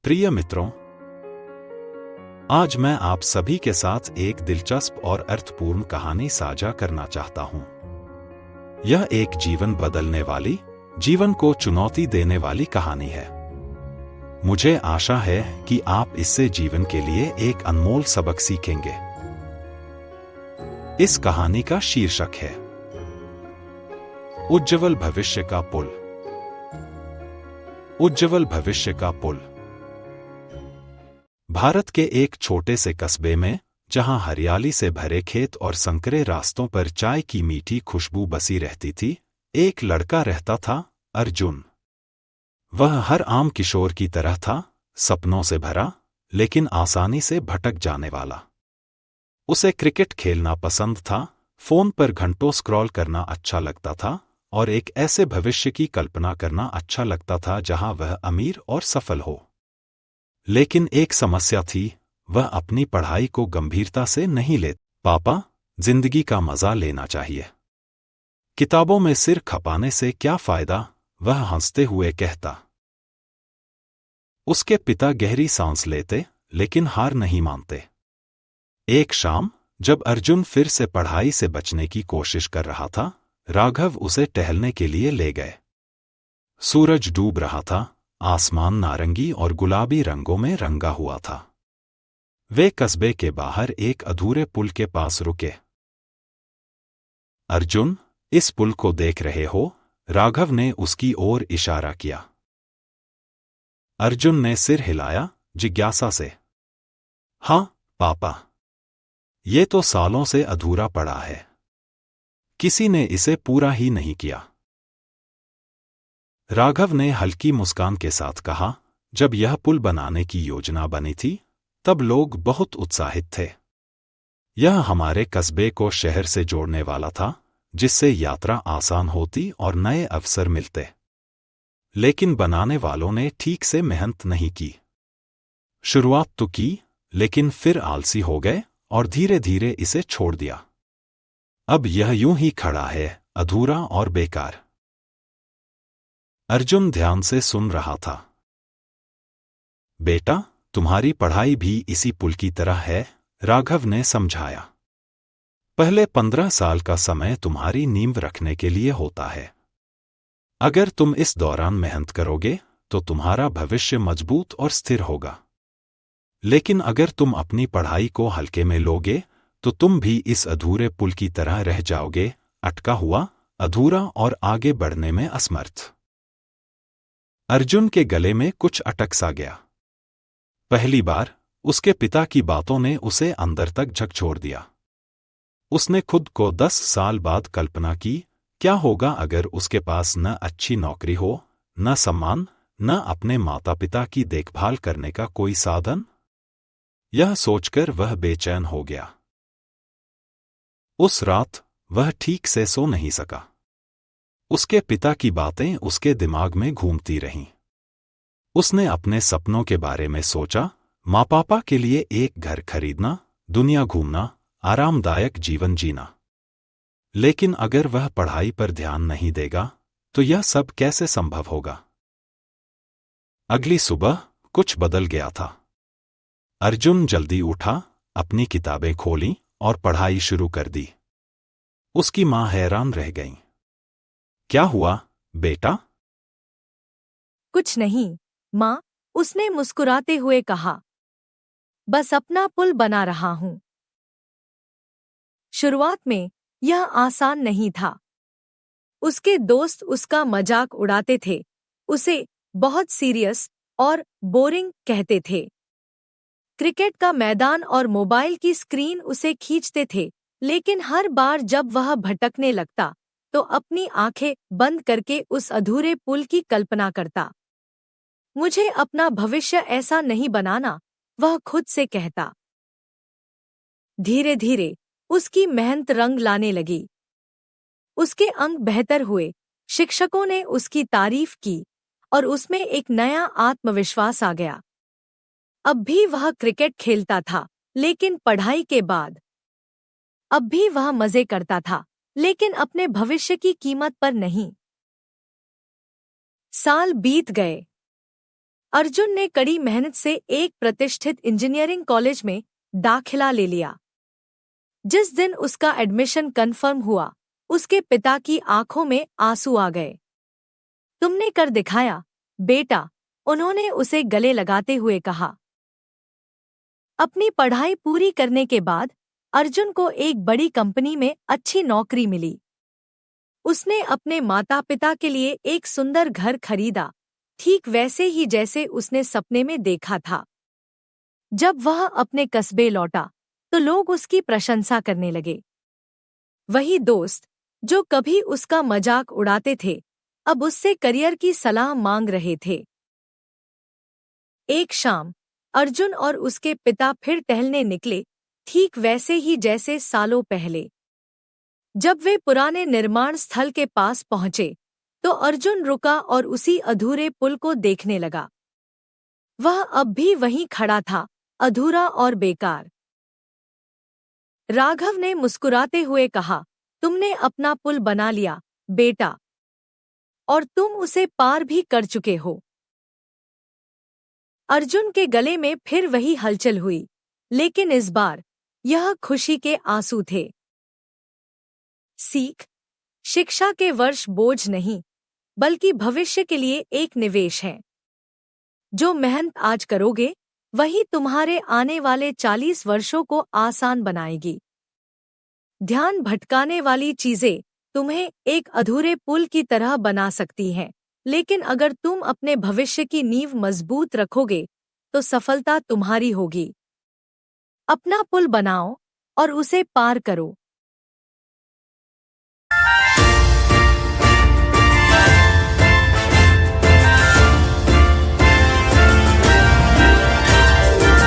प्रिय मित्रों, आज मैं आप सभी के साथ एक दिलचस्प और अर्थपूर्ण कहानी साझा करना चाहता हूं। यह एक जीवन बदलने वाली, जीवन को चुनौती देने वाली कहानी है। मुझे आशा है कि आप इससे जीवन के लिए एक अनमोल सबक सीखेंगे। इस कहानी का शीर्षक है उज्ज्वल भविष्य का पुल। उज्ज्वल भविष्य का पुल। भारत के एक छोटे से कस्बे में, जहां हरियाली से भरे खेत और संकरे रास्तों पर चाय की मीठी खुशबू बसी रहती थी, एक लड़का रहता था, अर्जुन। वह हर आम किशोर की तरह था, सपनों से भरा, लेकिन आसानी से भटक जाने वाला। उसे क्रिकेट खेलना पसंद था, फोन पर घंटों स्क्रॉल करना अच्छा लगता था, और एक ऐसे भविष्य की कल्पना करना अच्छा लगता था जहां वह अमीर और सफल हो। लेकिन एक समस्या थी, वह अपनी पढ़ाई को गंभीरता से नहीं लेता। पापा, जिंदगी का मजा लेना चाहिए। किताबों में सिर खपाने से क्या फायदा, वह हंसते हुए कहता। उसके पिता गहरी सांस लेते, लेकिन हार नहीं मानते। एक शाम, जब अर्जुन फिर से पढ़ाई से बचने की कोशिश कर रहा था, राघव उसे टहलने के लिए ले गए। सूरज डूब रहा था, आसमान नारंगी और गुलाबी रंगों में रंगा हुआ था। वे कस्बे के बाहर एक अधूरे पुल के पास रुके। अर्जुन, इस पुल को देख रहे हो? राघव ने उसकी ओर इशारा किया। अर्जुन ने सिर हिलाया, जिज्ञासा से। हाँ, पापा। ये तो सालों से अधूरा पड़ा है। किसी ने इसे पूरा ही नहीं किया। राघव ने हल्की मुस्कान के साथ कहा, जब यह पुल बनाने की योजना बनी थी, तब लोग बहुत उत्साहित थे। यह हमारे कस्बे को शहर से जोड़ने वाला था, जिससे यात्रा आसान होती और नए अवसर मिलते। लेकिन बनाने वालों ने ठीक से मेहनत नहीं की। शुरुआत तो की, लेकिन फिर आलसी हो गए और धीरे धीरे इसे छोड़ दिया। अब यह यूं ही खड़ा है, अधूरा और बेकार। अर्जुन ध्यान से सुन रहा था। बेटा, तुम्हारी पढ़ाई भी इसी पुल की तरह है, राघव ने समझाया। पहले 15 साल का समय तुम्हारी नींव रखने के लिए होता है। अगर तुम इस दौरान मेहनत करोगे, तो तुम्हारा भविष्य मजबूत और स्थिर होगा। लेकिन अगर तुम अपनी पढ़ाई को हल्के में लोगे, तो तुम भी इस अधूरे पुल की तरह रह जाओगे, अटका हुआ, अधूरा और आगे बढ़ने में असमर्थ। अर्जुन के गले में कुछ अटक सा गया। पहली बार उसके पिता की बातों ने उसे अंदर तक झकझोर दिया। उसने खुद को 10 साल बाद कल्पना की, क्या होगा अगर उसके पास न अच्छी नौकरी हो, न सम्मान, न अपने माता पिता की देखभाल करने का कोई साधन। यह सोचकर वह बेचैन हो गया। उस रात वह ठीक से सो नहीं सका। उसके पिता की बातें उसके दिमाग में घूमती रहीं। उसने अपने सपनों के बारे में सोचा, माँ पापा के लिए एक घर खरीदना, दुनिया घूमना, आरामदायक जीवन जीना। लेकिन अगर वह पढ़ाई पर ध्यान नहीं देगा, तो यह सब कैसे संभव होगा? अगली सुबह कुछ बदल गया था। अर्जुन जल्दी उठा, अपनी किताबें खोलीं और पढ़ाई शुरू कर दी। उसकी माँ हैरान रह गईं। क्या हुआ, बेटा? कुछ नहीं, माँ, उसने मुस्कुराते हुए कहा। बस अपना पुल बना रहा हूं। शुरुआत में यह आसान नहीं था। उसके दोस्त उसका मजाक उड़ाते थे, उसे बहुत सीरियस और बोरिंग कहते थे। क्रिकेट का मैदान और मोबाइल की स्क्रीन उसे खींचते थे, लेकिन हर बार जब वह भटकने लगता, तो अपनी आंखें बंद करके उस अधूरे पुल की कल्पना करता। मुझे अपना भविष्य ऐसा नहीं बनाना, वह खुद से कहता। धीरे धीरे उसकी मेहनत रंग लाने लगी। उसके अंक बेहतर हुए, शिक्षकों ने उसकी तारीफ की, और उसमें एक नया आत्मविश्वास आ गया। अब भी वह क्रिकेट खेलता था, लेकिन पढ़ाई के बाद। अब भी वह मजे करता था, लेकिन अपने भविष्य की कीमत पर नहीं। साल बीत गए। अर्जुन ने कड़ी मेहनत से एक प्रतिष्ठित इंजीनियरिंग कॉलेज में दाखिला ले लिया। जिस दिन उसका एडमिशन कंफर्म हुआ, उसके पिता की आंखों में आंसू आ गए। तुमने कर दिखाया, बेटा, उन्होंने उसे गले लगाते हुए कहा। अपनी पढ़ाई पूरी करने के बाद अर्जुन को एक बड़ी कंपनी में अच्छी नौकरी मिली। उसने अपने माता पिता के लिए एक सुंदर घर खरीदा, ठीक वैसे ही जैसे उसने सपने में देखा था। जब वह अपने कस्बे लौटा तो लोग उसकी प्रशंसा करने लगे। वही दोस्त जो कभी उसका मजाक उड़ाते थे, अब उससे करियर की सलाह मांग रहे थे। एक शाम अर्जुन और उसके पिता फिर टहलने निकले, ठीक वैसे ही जैसे सालों पहले। जब वे पुराने निर्माण स्थल के पास पहुंचे तो अर्जुन रुका और उसी अधूरे पुल को देखने लगा। वह अब भी वहीं खड़ा था, अधूरा और बेकार। राघव ने मुस्कुराते हुए कहा, तुमने अपना पुल बना लिया, बेटा, और तुम उसे पार भी कर चुके हो। अर्जुन के गले में फिर वही हलचल हुई, लेकिन इस बार यह खुशी के आंसू थे। सीख: शिक्षा के वर्ष बोझ नहीं, बल्कि भविष्य के लिए एक निवेश है। जो मेहनत आज करोगे, वही तुम्हारे आने वाले 40 वर्षों को आसान बनाएगी। ध्यान भटकाने वाली चीजें तुम्हें एक अधूरे पुल की तरह बना सकती हैं, लेकिन अगर तुम अपने भविष्य की नींव मजबूत रखोगे तो सफलता तुम्हारी होगी। अपना पुल बनाओ और उसे पार करो।